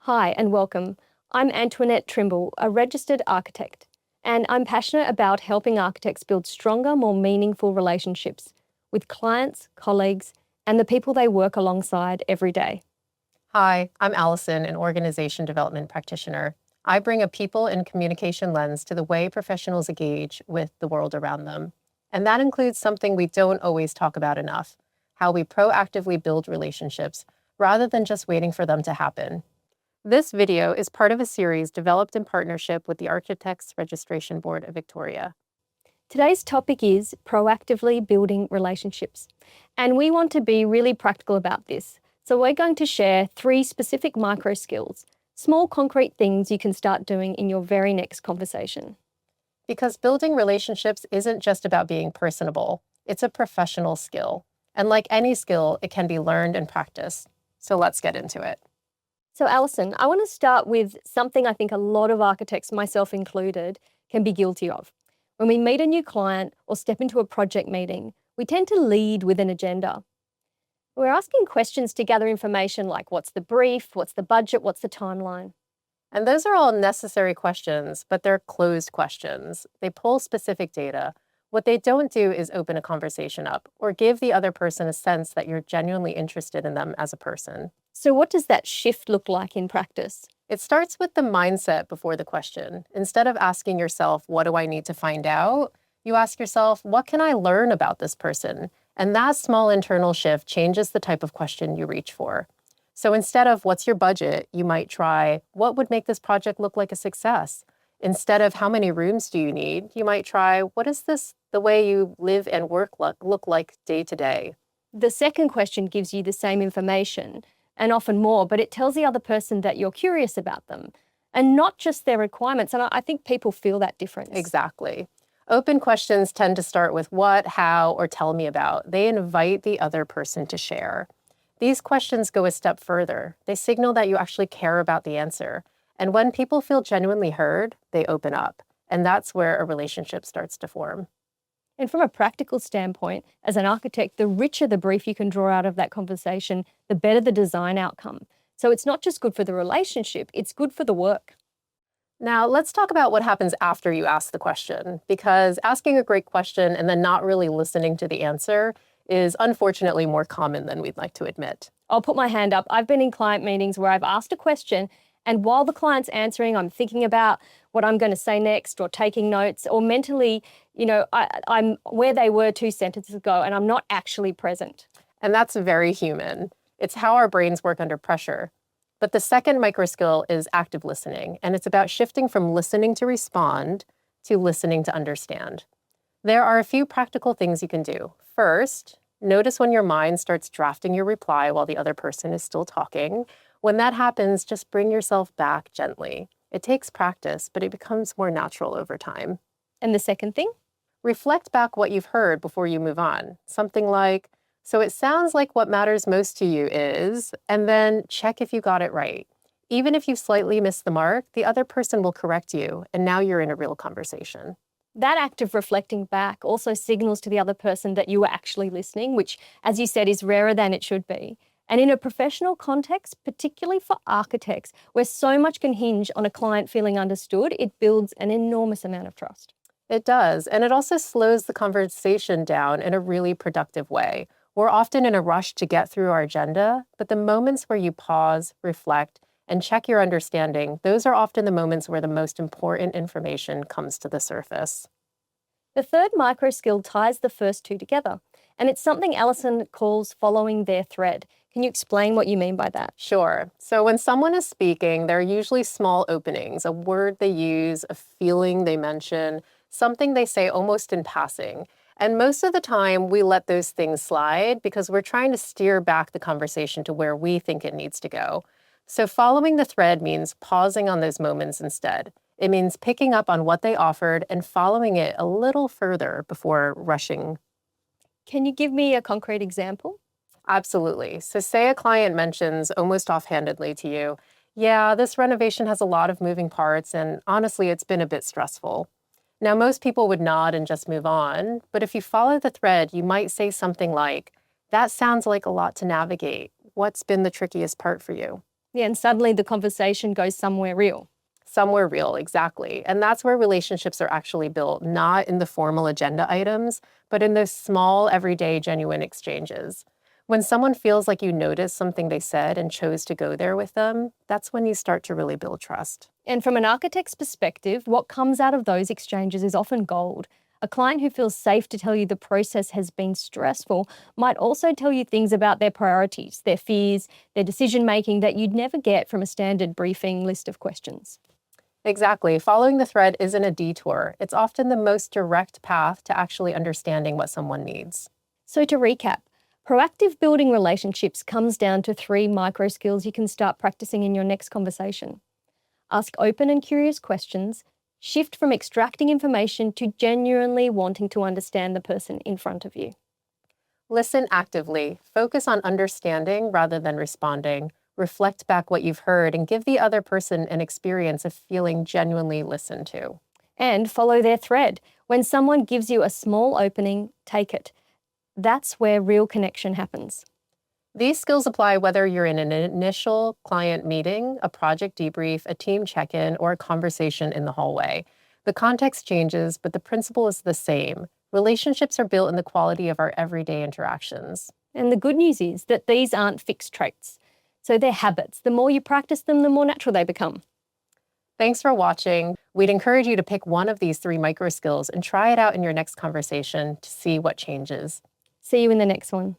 Hi and welcome. I'm Antoinette Trimble, a registered architect, and I'm passionate about helping architects build stronger, more meaningful relationships with clients, colleagues, and the people they work alongside every day. Hi, I'm Allison, an organization development practitioner. I bring a people and communication lens to the way professionals engage with the world around them. And that includes something we don't always talk about enough, how we proactively build relationships rather than just waiting for them to happen. This video is part of a series developed in partnership with the Architects Registration Board of Victoria. Today's topic is proactively building relationships, and we want to be really practical about this. So we're going to share 3 specific micro skills, small concrete things you can start doing in your very next conversation. Because building relationships isn't just about being personable, it's a professional skill. And like any skill, it can be learned and practiced. So let's get into it. So Allison, I want to start with something I think a lot of architects, myself included, can be guilty of. When we meet a new client or step into a project meeting, we tend to lead with an agenda. We're asking questions to gather information like what's the brief, what's the budget, what's the timeline. And those are all necessary questions, but they're closed questions. They pull specific data. What they don't do is open a conversation up or give the other person a sense that you're genuinely interested in them as a person. So what does that shift look like in practice? It starts with the mindset before the question. Instead of asking yourself, what do I need to find out? You ask yourself, what can I learn about this person? And that small internal shift changes the type of question you reach for. So instead of what's your budget, you might try, what would make this project look like a success? Instead of how many rooms do you need, you might try, what is the way you live and work look like day to day? The second question gives you the same information and often more, but it tells the other person that you're curious about them and not just their requirements. And I think people feel that difference. Exactly. Open questions tend to start with what, how, or tell me about. They invite the other person to share. These questions go a step further. They signal that you actually care about the answer. And when people feel genuinely heard, they open up. And that's where a relationship starts to form. And from a practical standpoint, as an architect, the richer the brief you can draw out of that conversation, the better the design outcome. So it's not just good for the relationship, it's good for the work. Now, let's talk about what happens after you ask the question, because asking a great question and then not really listening to the answer is unfortunately more common than we'd like to admit. I'll put my hand up. I've been in client meetings where I've asked a question, and while the client's answering, I'm thinking about what I'm going to say next or taking notes, or mentally, I'm where they were 2 sentences ago and I'm not actually present. And that's very human. It's how our brains work under pressure. But the second micro skill is active listening, and it's about shifting from listening to respond to listening to understand. There are a few practical things you can do. First, notice when your mind starts drafting your reply while the other person is still talking. When that happens, just bring yourself back gently. It takes practice, but it becomes more natural over time. And the second thing? Reflect back what you've heard before you move on. Something like, so it sounds like what matters most to you is, and then check if you got it right. Even if you slightly missed the mark, the other person will correct you, and now you're in a real conversation. That act of reflecting back also signals to the other person that you were actually listening, which, as you said, is rarer than it should be. And in a professional context, particularly for architects, where so much can hinge on a client feeling understood, it builds an enormous amount of trust. It does, and it also slows the conversation down in a really productive way. We're often in a rush to get through our agenda, but the moments where you pause, reflect, and check your understanding, those are often the moments where the most important information comes to the surface. The third micro skill ties the first 2 together, and it's something Allison calls following their thread. Can you explain what you mean by that? Sure. So when someone is speaking, there are usually small openings, a word they use, a feeling they mention, something they say almost in passing. And most of the time, we let those things slide because we're trying to steer back the conversation to where we think it needs to go. So following the thread means pausing on those moments instead. It means picking up on what they offered and following it a little further before rushing. Can you give me a concrete example? Absolutely. So say a client mentions almost offhandedly to you, yeah, this renovation has a lot of moving parts, and honestly, it's been a bit stressful. Now, most people would nod and just move on, but if you follow the thread, you might say something like, that sounds like a lot to navigate. What's been the trickiest part for you? Yeah, and suddenly the conversation goes somewhere real. Somewhere real, exactly. And that's where relationships are actually built, not in the formal agenda items, but in those small, everyday, genuine exchanges. When someone feels like you noticed something they said and chose to go there with them, that's when you start to really build trust. And from an architect's perspective, what comes out of those exchanges is often gold. A client who feels safe to tell you the process has been stressful might also tell you things about their priorities, their fears, their decision making that you'd never get from a standard briefing list of questions. Exactly. Following the thread isn't a detour. It's often the most direct path to actually understanding what someone needs. So, to recap, proactive building relationships comes down to 3 micro skills you can start practicing in your next conversation. Ask open and curious questions, shift from extracting information to genuinely wanting to understand the person in front of you. Listen actively. Focus on understanding rather than responding. Reflect back what you've heard and give the other person an experience of feeling genuinely listened to. And follow their thread. When someone gives you a small opening, take it. That's where real connection happens. These skills apply whether you're in an initial client meeting, a project debrief, a team check-in, or a conversation in the hallway. The context changes, but the principle is the same. Relationships are built in the quality of our everyday interactions. And the good news is that these aren't fixed traits. So they're habits. The more you practice them, the more natural they become. Thanks for watching. We'd encourage you to pick one of these 3 micro skills and try it out in your next conversation to see what changes. See you in the next one.